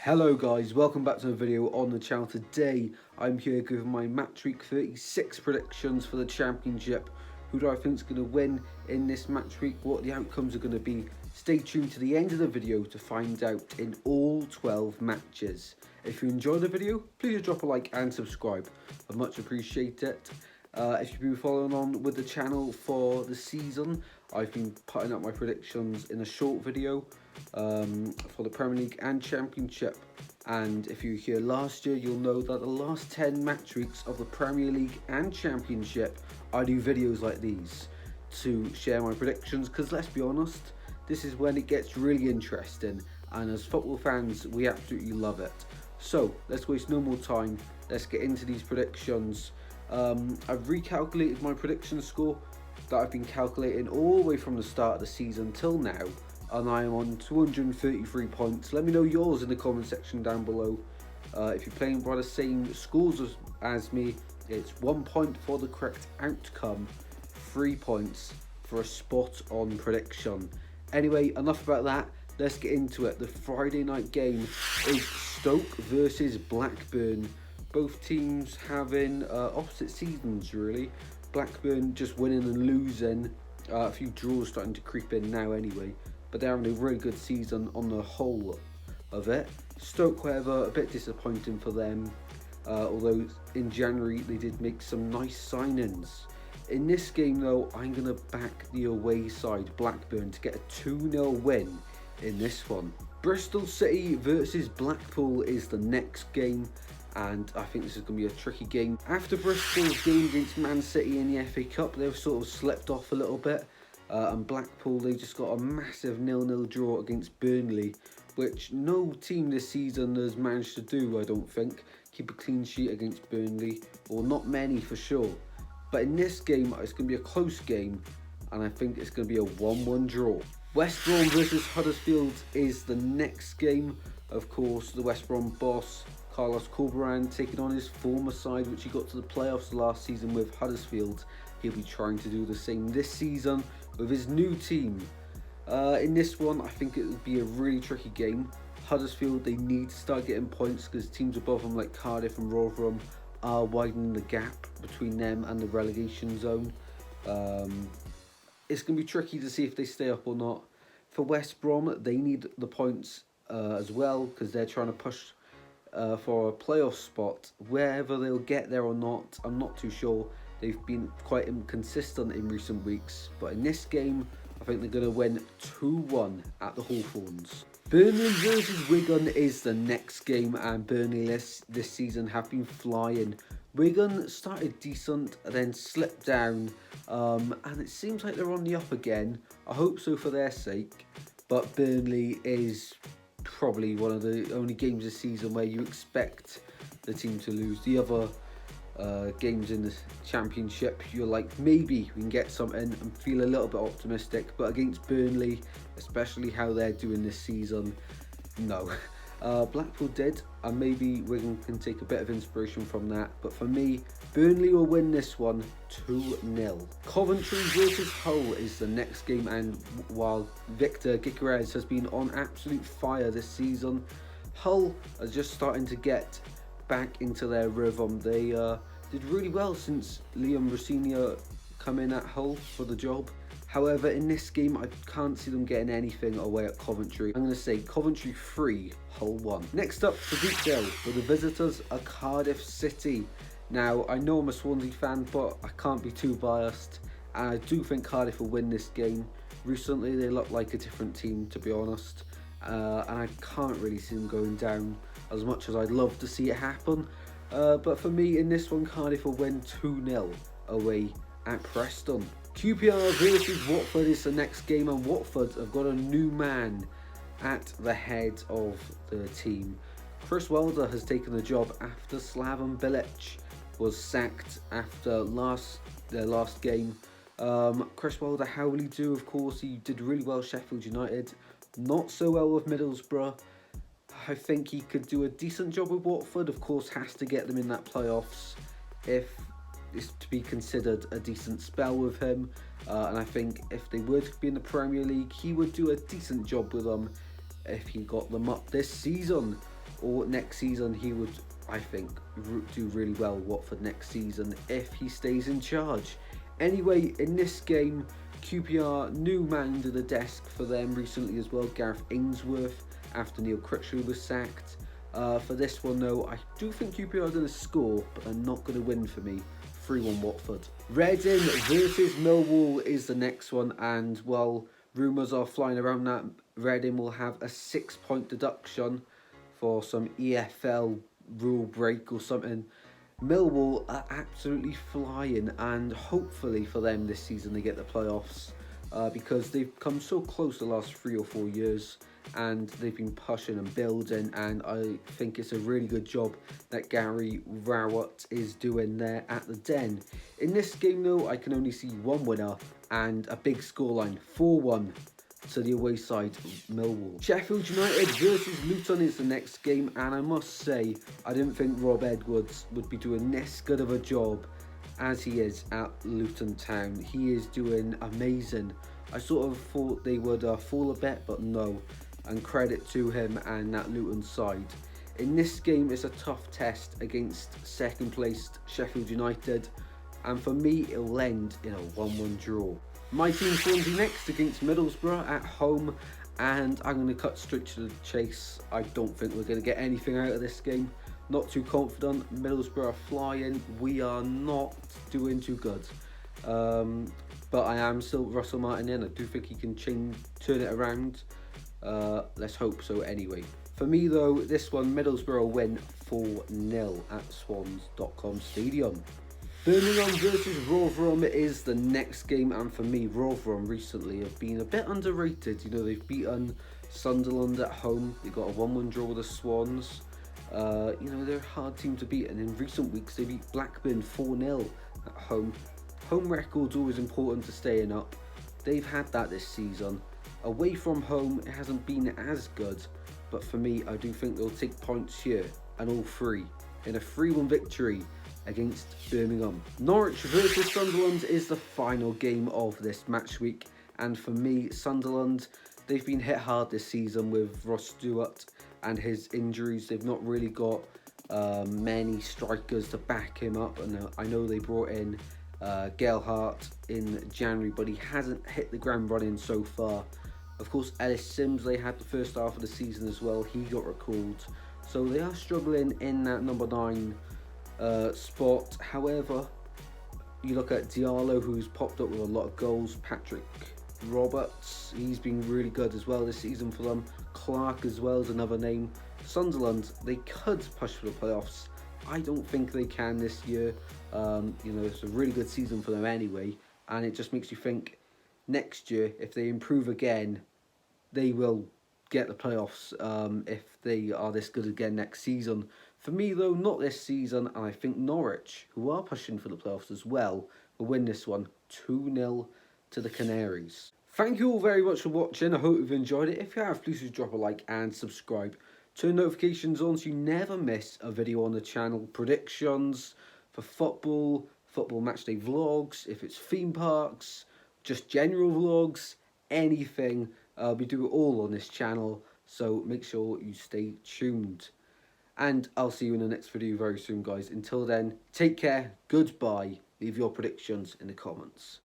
Hello guys, welcome back to a video on the channel. Today I'm here giving my match week 36 predictions for the championship. Who do I think is going to win in this match week, what the outcomes are going to be. Stay tuned to the end of the video to find out in all 12 matches. If you enjoyed the video, please drop a like and subscribe. I'd much appreciate it. If you've been following on with the channel for the season, I've been putting up my predictions in a short video for the Premier League and Championship. And if you were here last year, you'll know that the last 10 match weeks of the Premier League and Championship, I do videos like these to share my predictions, because let's be honest, this is when it gets really interesting, and as football fans, we absolutely love it. So let's waste no more time, let's get into these predictions. I've recalculated my prediction score that I've been calculating all the way from the start of the season till now, and I am on 233 points. Let me know yours in the comment section down below. If you're playing by the same scores as me, it's 1 point for the correct outcome, 3 points for a spot on prediction. Anyway, enough about that, let's get into it. The Friday night game is Stoke versus Blackburn. Both teams having opposite seasons really. Blackburn just winning and losing. A few draws starting to creep in now anyway. But they're having a really good season on the whole of it. Stoke, however, a bit disappointing for them. Although in January they did make some nice signings. In this game though, I'm going to back the away side, Blackburn, to get a 2-0 win in this one. Bristol City versus Blackpool is the next game, and I think this is going to be a tricky game. After Bristol's game against Man City in the FA Cup, they've sort of slept off a little bit, and Blackpool, they just got a massive 0-0 draw against Burnley, which no team this season has managed to do, I don't think. Keep a clean sheet against Burnley, or not many for sure. But in this game, it's going to be a close game, and I think it's going to be a 1-1 draw. West Brom versus Huddersfield is the next game. Of course, the West Brom boss, Carlos Corberán, taking on his former side, which he got to the playoffs last season with Huddersfield. He'll be trying to do the same this season with his new team. In this one, I think it will be a really tricky game. Huddersfield, they need to start getting points because teams above them like Cardiff and Rotherham are widening the gap between them and the relegation zone. It's going to be tricky to see if they stay up or not. For West Brom, they need the points as well, because they're trying to push for a playoff spot. Whether they'll get there or not, I'm not too sure. They've been quite inconsistent in recent weeks, but in this game, I think they're going to win 2-1 at the Hawthorns. Burnley versus Wigan is the next game, and Burnley this season have been flying. Wigan started decent, then slipped down, and it seems like they're on the up again. I hope so for their sake, but Burnley is probably one of the only games this season where you expect the team to lose. The other games in the championship, you're like, maybe we can get something and feel a little bit optimistic, but against Burnley, especially how they're doing this season, no. Blackpool did, and maybe Wigan can take a bit of inspiration from that, but for me, Burnley will win this one 2-0. Coventry versus Hull is the next game, and while Victor Gyökeres has been on absolute fire this season, Hull are just starting to get back into their rhythm. They did really well since Liam Rosenior come in at Hull for the job. However, in this game, I can't see them getting anything away at Coventry. I'm going to say Coventry 3, Hull 1. Next up, Stoke, for the visitors are Cardiff City. Now, I know I'm a Swansea fan, but I can't be too biased, and I do think Cardiff will win this game. Recently, they look like a different team, to be honest, and I can't really see them going down as much as I'd love to see it happen. But for me, in this one, Cardiff will win 2-0 away at Preston. QPR versus Watford is the next game, and Watford have got a new man at the head of the team. Chris Wilder has taken the job after Slaven Bilic was sacked after their last game. Chris Wilder, how will he do? Of course, he did really well Sheffield United, not so well with Middlesbrough. I think he could do a decent job with Watford. Of course, has to get them in that playoffs if it's to be considered a decent spell with him. And I think if they were to be in the Premier League, he would do a decent job with them if he got them up this season. or next season, he would, I think, do really well Watford next season if he stays in charge. Anyway, in this game, QPR, new man to the desk for them recently as well, Gareth Ainsworth, after Neil Critchley was sacked. For this one though, I do think QPR are going to score, but they're not going to win for me. 3-1 Watford. Reading versus Millwall is the next one, and well, rumours are flying around that Reading will have a 6-point deduction for some EFL rule break or something. Millwall are absolutely flying, and hopefully for them this season they get the playoffs, because they've come so close the last 3 or 4 years, and they've been pushing and building, and I think it's a really good job that Gary Rowett is doing there at the Den. In this game though, I can only see one winner and a big scoreline, 4-1 to the away side, Millwall. Sheffield United versus Luton is the next game, and I must say, I didn't think Rob Edwards would be doing this good of a job as he is at Luton Town. He is doing amazing. I sort of thought they would fall a bit, but no, and credit to him and that Luton side. In this game, it's a tough test against second placed Sheffield United, and for me, it'll end in a 1-1 draw. My team Swansea next against Middlesbrough at home, and I'm going to cut straight to the chase. I don't think we're going to get anything out of this game. Not too confident. Middlesbrough are flying. We are not doing too good. But I am still Russell Martin in. I do think he can turn it around. Let's hope so anyway. For me though, this one, Middlesbrough win 4-0 at swans.com stadium. Birmingham versus Rotherham is the next game, and for me, Rotherham recently have been a bit underrated. You know, they've beaten Sunderland at home. They got a 1-1 draw with the Swans. You know, they're a hard team to beat, and in recent weeks they beat Blackburn 4-0 at home. Home record's always important to staying up. They've had that this season. Away from home, it hasn't been as good, but for me, I do think they'll take points here, and all three, in a 3-1 victory against Birmingham. Norwich versus Sunderland is the final game of this match week, and for me, Sunderland, they've been hit hard this season with Ross Stewart and his injuries. They've not really got many strikers to back him up, and I know they brought in Gelhardt in January, but he hasn't hit the ground running so far. Of course, Ellis Sims, they had the first half of the season as well. He got recalled, so they are struggling in that number 9 spot. However, you look at Diallo, who's popped up with a lot of goals. Patrick Roberts, he's been really good as well this season for them. Clark as well is another name. Sunderland, they could push for the playoffs. I don't think they can this year. You know, it's a really good season for them anyway, and it just makes you think next year, if they improve again, they will get the playoffs if they are this good again next season. For me though, not this season, and I think Norwich, who are pushing for the playoffs as well, will win this one 2-0 to the Canaries. Thank you all very much for watching. I hope you've enjoyed it. If you have, please drop a like and subscribe. Turn notifications on so you never miss a video on the channel. Predictions for football, football matchday vlogs, if it's theme parks, just general vlogs, anything. We do it all on this channel, so make sure you stay tuned. And I'll see you in the next video very soon, guys. Until then, take care, goodbye. Leave your predictions in the comments.